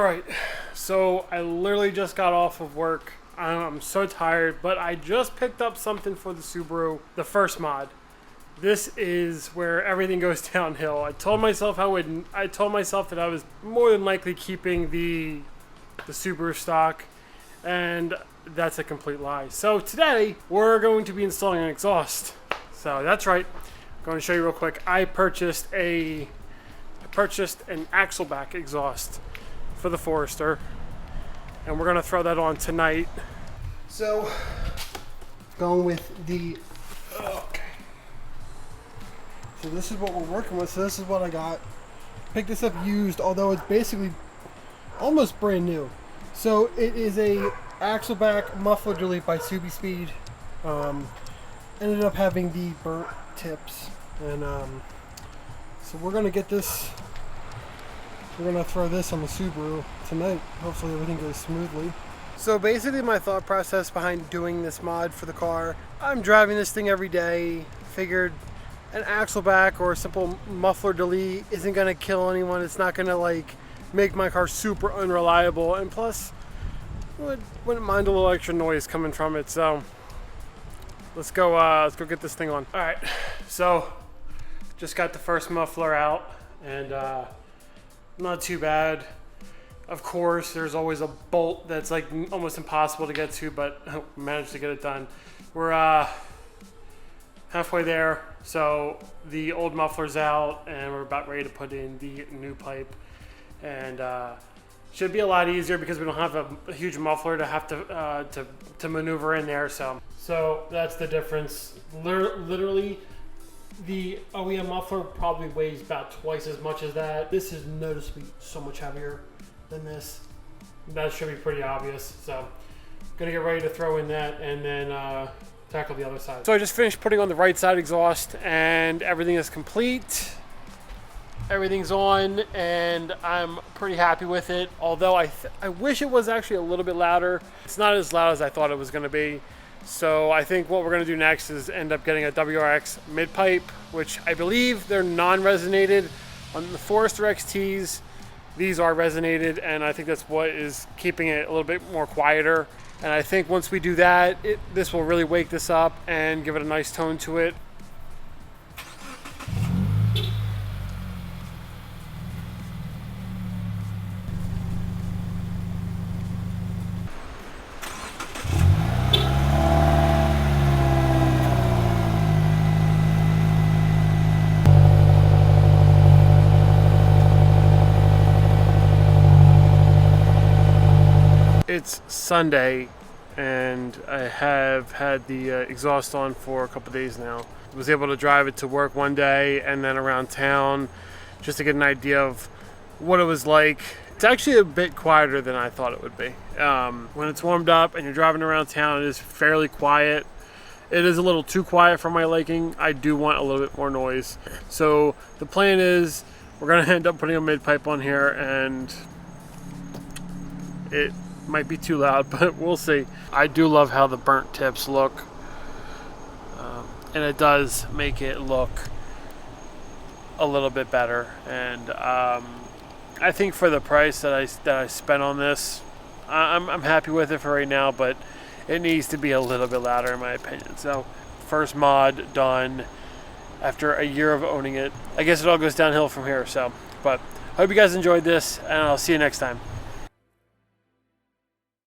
Alright, so I literally just got off of work. I'm so tired, but I just picked up something for the Subaru, the first mod. This is where everything goes downhill. I told myself that I was more than likely keeping the Subaru stock, and that's a complete lie. So today we're going to be installing an exhaust. So that's right. I'm going to show you real quick. I purchased an Axleback exhaust for the Forester, and we're going to throw that on tonight. So going with the okay. So this is what we're working with. So this is what I got. Picked this up used, although it's basically almost brand new. So it is a Axleback muffler delete by Subispeed. Ended up having the burnt tips, and so we're gonna get this. We're gonna throw this on the Subaru tonight. Hopefully everything goes smoothly. So basically my thought process behind doing this mod for the car, I'm driving this thing every day, figured an Axleback or a simple muffler delete isn't gonna kill anyone. It's not gonna like make my car super unreliable, and plus wouldn't mind a little extra noise coming from it. So let's go get this thing on. All right, so just got the first muffler out, and not too bad. Of course, there's always a bolt that's like almost impossible to get to, but managed to get it done. We're halfway there, so the old muffler's out, and we're about ready to put in the new pipe, and should be a lot easier because we don't have a huge muffler to have to maneuver in there. So that's the difference. Literally, the OEM muffler probably weighs about twice as much as that. This is noticeably so much heavier than this. That should be pretty obvious. So gonna get ready to throw in that and then tackle the other side. So I just finished putting on the right side exhaust, and everything is complete. Everything's on, and I'm pretty happy with it. Although I wish it was actually a little bit louder. It's not as loud as I thought it was gonna be. So I think what we're gonna do next is end up getting a WRX mid pipe, which I believe they're non-resonated. On the Forester XTs, these are resonated, and I think that's what is keeping it a little bit more quieter. And I think once we do that, this will really wake this up and give it a nice tone to it. It's Sunday, and I have had the exhaust on for a couple days now. I was able to drive it to work one day and then around town just to get an idea of what it was like. It's actually a bit quieter than I thought it would be. When it's warmed up and you're driving around town, it is fairly quiet. It is a little too quiet for my liking. I do want a little bit more noise. So the plan is we're going to end up putting a mid pipe on here, and it might be too loud, but we'll see. I do love how the burnt tips look, and it does make it look a little bit better. And I think for the price that I spent on this, I'm happy with it for right now, but it needs to be a little bit louder in my opinion. So first mod done after a year of owning it. I guess it all goes downhill from here. So, but hope you guys enjoyed this, and I'll see you next time.